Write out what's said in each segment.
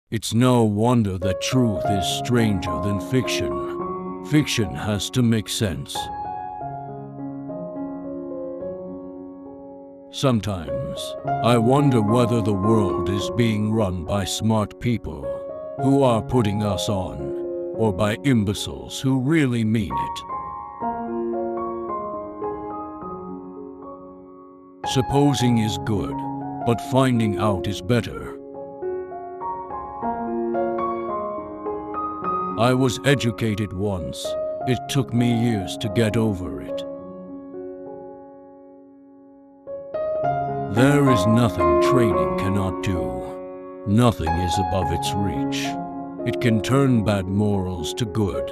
It's no wonder that truth is stranger than fiction. Fiction has to make sense. Sometimes, I wonder whether the world is being run by smart people who are putting us on, or by imbeciles who really mean it. Supposing is good, but finding out is better. I was educated once. It took me years to get over it. There is nothing training cannot do. Nothing is above its reach. It can turn bad morals to good.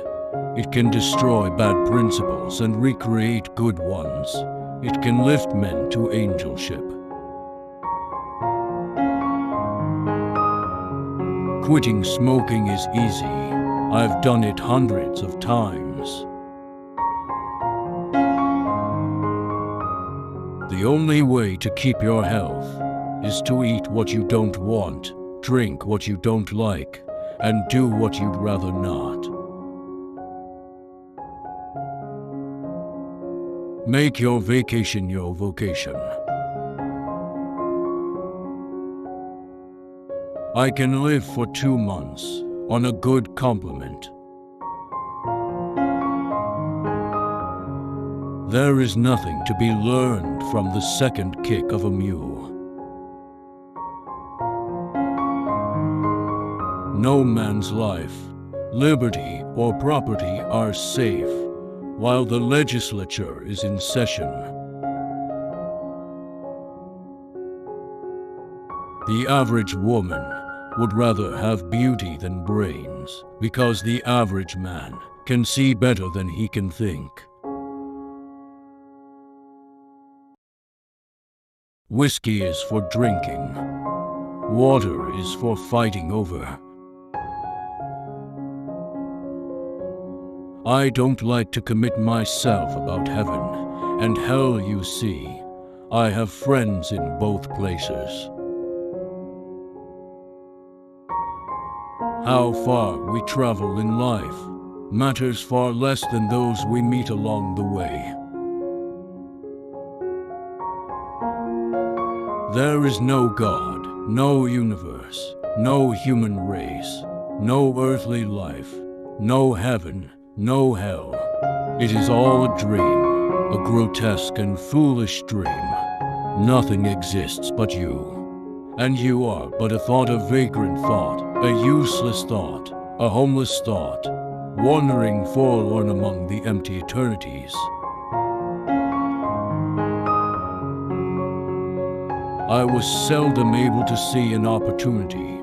It can destroy bad principles and recreate good ones. It can lift men to angelship. Quitting smoking is easy. I've done it hundreds of times. The only way to keep your health is to eat what you don't want, drink what you don't like, and do what you'd rather not. Make your vacation your vocation. I can live for 2 months on a good compliment. There is nothing to be learned from the second kick of a mule. No man's life, liberty, or property are safe while the legislature is in session. The average woman would rather have beauty than brains, because the average man can see better than he can think. Whiskey is for drinking. Water is for fighting over. I don't like to commit myself about heaven and hell, you see. I have friends in both places. How far we travel in life matters far less than those we meet along the way. There is no God, no universe, no human race, no earthly life, no heaven, no hell. It is all a dream, a grotesque and foolish dream. Nothing exists but you. And you are but a thought, a vagrant thought, a useless thought, a homeless thought, wandering forlorn among the empty eternities. I was seldom able to see an opportunity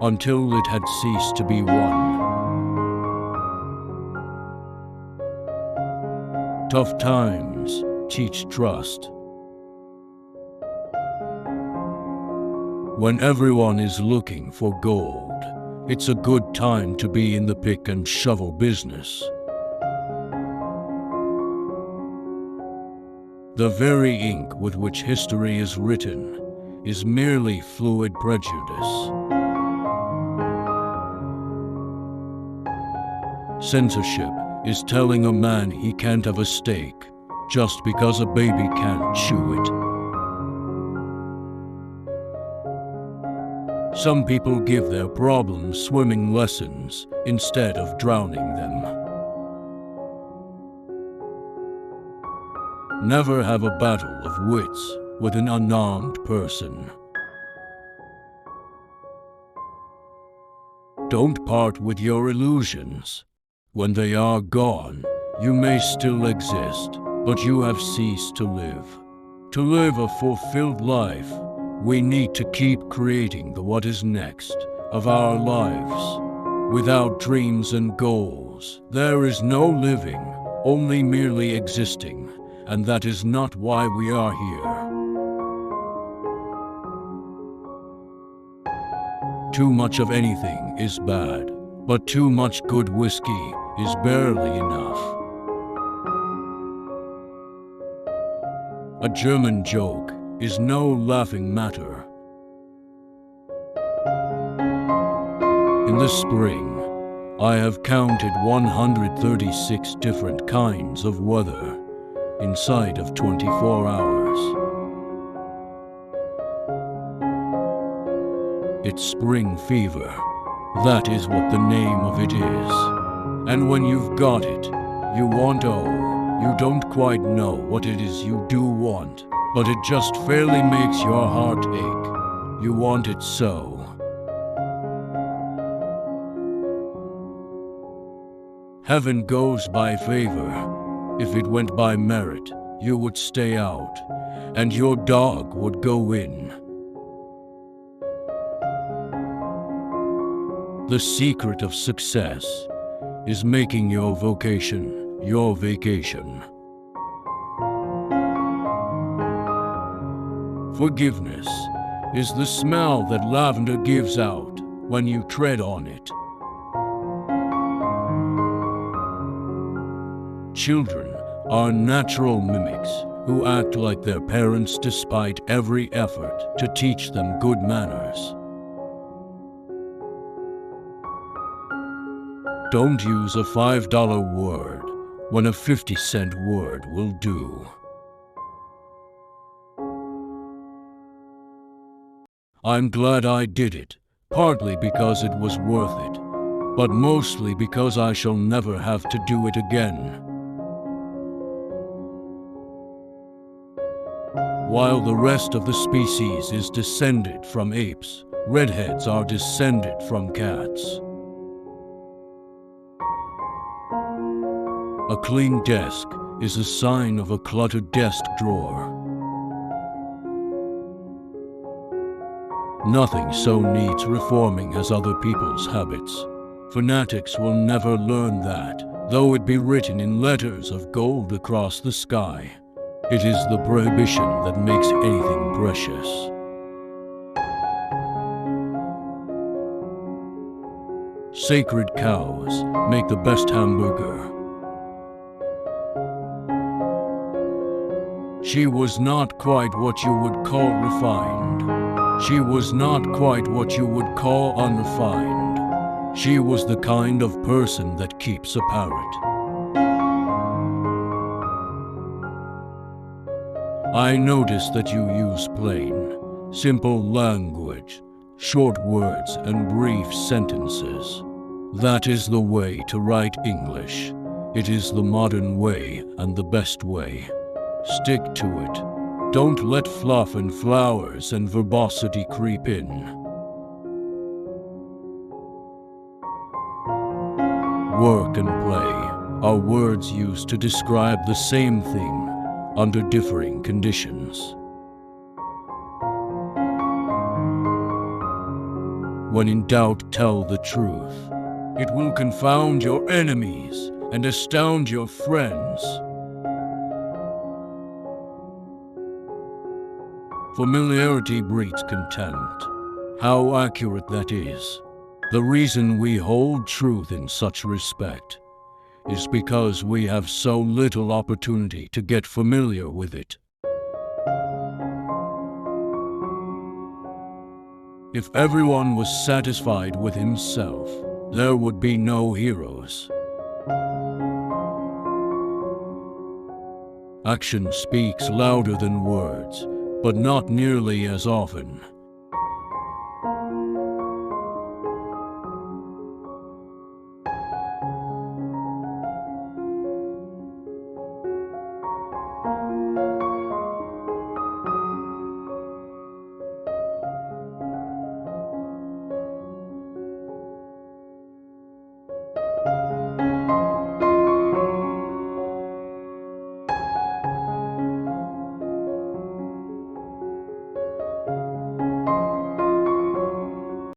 until it had ceased to be one. Tough times teach trust. When everyone is looking for gold, it's a good time to be in the pick and shovel business. The very ink with which history is written is merely fluid prejudice. Censorship is telling a man he can't have a steak just because a baby can't chew it. Some people give their problems swimming lessons instead of drowning them. Never have a battle of wits with an unarmed person. Don't part with your illusions. When they are gone, you may still exist, but you have ceased to live. To live a fulfilled life, we need to keep creating the what is next of our lives. Without dreams and goals, there is no living, only merely existing. And that is not why we are here. Too much of anything is bad, but too much good whiskey is barely enough. A German joke is no laughing matter. In the spring, I have counted 136 different kinds of weather inside of 24 hours. It's spring fever. That is what the name of it is. And when you've got it, you want you don't quite know what it is you do want, but it just fairly makes your heart ache. You want it so. Heaven goes by favor. If it went by merit, you would stay out, and your dog would go in. The secret of success is making your vocation your vacation. Forgiveness is the smell that lavender gives out when you tread on it. Children are natural mimics who act like their parents despite every effort to teach them good manners. Don't use a $5 word when a 50-cent word will do. I'm glad I did it, partly because it was worth it, but mostly because I shall never have to do it again. While the rest of the species is descended from apes, redheads are descended from cats. A clean desk is a sign of a cluttered desk drawer. Nothing so needs reforming as other people's habits. Fanatics will never learn that, though it be written in letters of gold across the sky. It is the prohibition that makes anything precious. Sacred cows make the best hamburger. She was not quite what you would call refined. She was not quite what you would call unrefined. She was the kind of person that keeps a parrot. I notice that you use plain, simple language, short words and brief sentences. That is the way to write English. It is the modern way and the best way. Stick to it. Don't let fluff and flowers and verbosity creep in. Work and play are words used to describe the same thing under differing conditions. When in doubt, tell the truth. It will confound your enemies and astound your friends. Familiarity breeds contempt. How accurate that is. The reason we hold truth in such respect is because we have so little opportunity to get familiar with it. If everyone was satisfied with himself, there would be no heroes. Action speaks louder than words, but not nearly as often.